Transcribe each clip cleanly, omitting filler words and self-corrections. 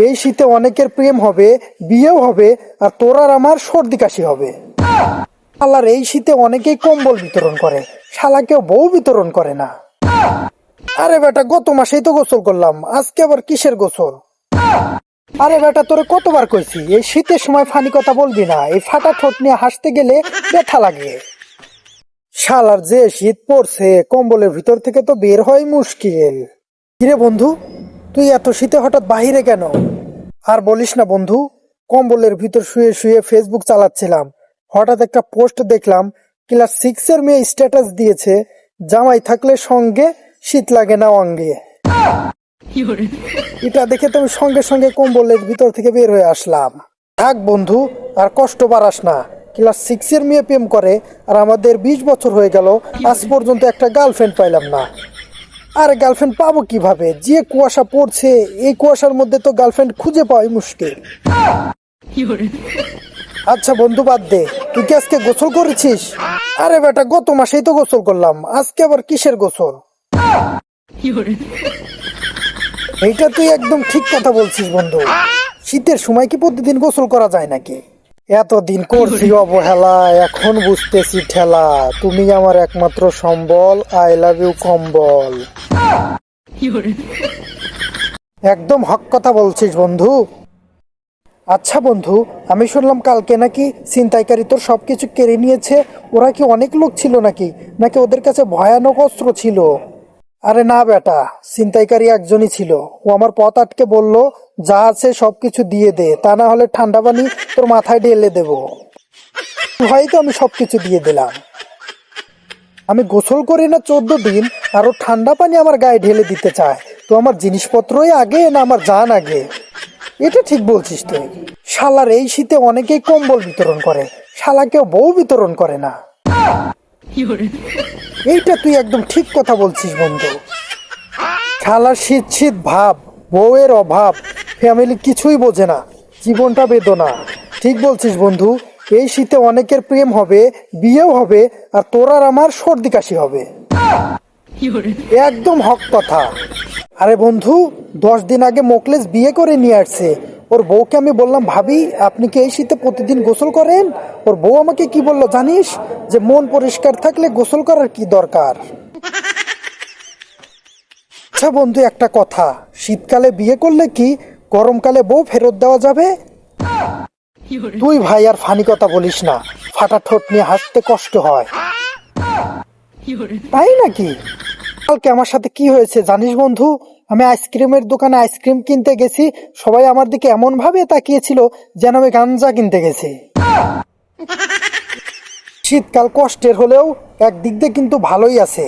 এই শীতে অনেকের প্রেম হবে, বিয়েও হবে, আর তোর আর আমার সর্দি কাশি হবে। শালার এই শীতে অনেকেই কম্বল বিতরণ করে, শালা কেউ বউ বিতরণ করে না। আরে বেটা গত মাসেই তো গোসল করলাম, আজকে আবার কিসের গোসল? আরে বেটা তোরে কতবার কইছি এই শীতের সময় ফানি কথা বলবি না, এই ফাটা ঠোঁট নিয়ে হাসতে গেলে ব্যথা লাগে। শালার যে শীত পড়ছে, কম্বলের ভিতর থেকে তো বের হয় মুশকিল। কিরে বন্ধু, তুই এত শীতে হঠাৎ বাহিরে কেন? আর বলিস না বন্ধু, কম্বলের ভিতর শুয়ে শুয়ে ফেসবুক চালাচ্ছিলাম, হঠাৎ একটা পোস্ট দেখলাম, ক্লাস 6 এর মেয়ে স্ট্যাটাস দিয়েছে, জামাই থাকলে সঙ্গে শীত লাগে না অঙ্গে। এটা দেখে তো আমি সঙ্গে সঙ্গে কম্বলের ভিতর থেকে বের হয়ে আসলাম। থাক বন্ধু, আর কষ্ট বাড়াস না। ক্লাস 6 এর মেয়ে প্রেম করে, আর আমাদের 20 বছর হয়ে গেল, আজ পর্যন্ত একটা গার্লফ্রেন্ড পাইলাম না। আরে গার্লফ্রেন্ড পাবো কিভাবে? যে কুয়াশা পড়ছে, এই কুয়াশার মধ্যে তো গার্লফ্রেন্ড খুঁজে পাওয়াই মুশকিল। আচ্ছা বন্ধু বাদ দে, তুই কি আজকে গোসল করেছিস? আরে বেটা গত মাসেই তো গোসল করলাম, আজকে আবার কিসের গোসল? এইটা তুই একদম ঠিক কথা বলছিস বন্ধু। শীতের সময় কি প্রতিদিন গোসল করা যায় নাকি? এতদিন করছি অবহেলা, এখন বুঝতেছি ঠেলা। তুমি আমার একমাত্র সম্বল, আই লাভ ইউ কম্বল। একদম হক কথা বলছিস বন্ধু। আচ্ছা বন্ধু, আমি শুনলাম কালকে নাকি ছিনতাইকারী তোর সবকিছু কেড়ে নিয়েছে। ওরা কি অনেক লোক ছিল নাকি, নাকি ওদের কাছে ভয়ানক অস্ত্র ছিল? আরে না বেটা, ছিনতাইকারী একজনই ছিল। ও আমার পথ আটকে বলল, যা আছে সবকিছু দিয়ে দে, তা না হলে ঠান্ডা পানি তোর মাথায় ঢেলে দেবো। হয়তো আমি সবকিছু দিয়ে দিলাম। আমি গোসল করি না 14 দিন, আর ও ঠান্ডা পানি আমার গায়ে ঢেলে দিতে চায়। তো আমার জিনিসপত্রই আগে না আমার জান আগে? এটা ঠিক বলছিস তুই। শালার এই শীতে অনেকেই কম্বল বিতরণ করে, শালা কেউ বউ বিতরণ করে না। এইটা তুই একদম ঠিক কথা বলছিস বন্ধু। শালার শীত শীত ভাব, বউয়ের অভাব, ফ্যামিলি কিছুই বোঝে না, জীবনটা বেদনা। ঠিক বলছিস বন্ধু, এই শীতে অনেকের প্রেম হবে, বিয়েও হবে, আর তোর আর আমার সর্দি কাশি হবে। একদম হক কথা। আরে বন্ধু, 10 দিন আগে মোকলেস বিয়ে করে নিয়ে আসছে। ওর বউকে আমি বললাম, ভাবি আপনি কি এই শীতে প্রতিদিন গোসল করেন? ওর বউ আমাকে কি বললো জানিস? যে মন পরিষ্কার থাকলে গোসল করার কি দরকার। আচ্ছা বন্ধু একটা কথা, শীতকালে বিয়ে করলে কি গরমকালে বউ ফেরত দেওয়া যাবে? তুই ভাই আর ফানি কথা বলিস না, ফাটা ঠোঁট নিয়ে হাসতে কষ্ট হয়। তাই নাকি? কালকে আমার সাথে কি হয়েছে জানিস বন্ধু? আমি আইসক্রিমের দোকানে আইসক্রিম কিনতে গেছি, সবাই আমার দিকে এমন ভাবে তাকিয়েছিল যেন আমি গাঞ্জা কিনতে গেছি। শীতকাল কষ্টের হলেও একদিক দিয়ে কিন্তু ভালোই আছে।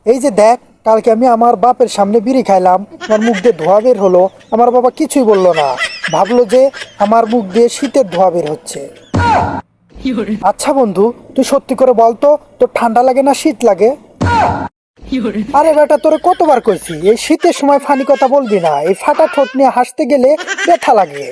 এই যে দেখ, কালকে আমি আমার বাপের সামনে বিড়ি খাইলাম, আমার মুখ দিয়ে ধোঁয়া বের হলো, আমার বাবা কিছুই বললো না, ভাবলো যে আমার মুখ দিয়ে শীতের ধোঁয়া বের হচ্ছে। আচ্ছা বন্ধু, তুই সত্যি করে বলতো, তোর ঠান্ডা লাগে না শীত লাগে? আরে বেটা তোরে কতবার কইছি এই শীতের সময় ফানি কথা বলবি না, এই ফাটা ঠোঁট নিয়ে হাসতে গেলে ব্যথা লাগে।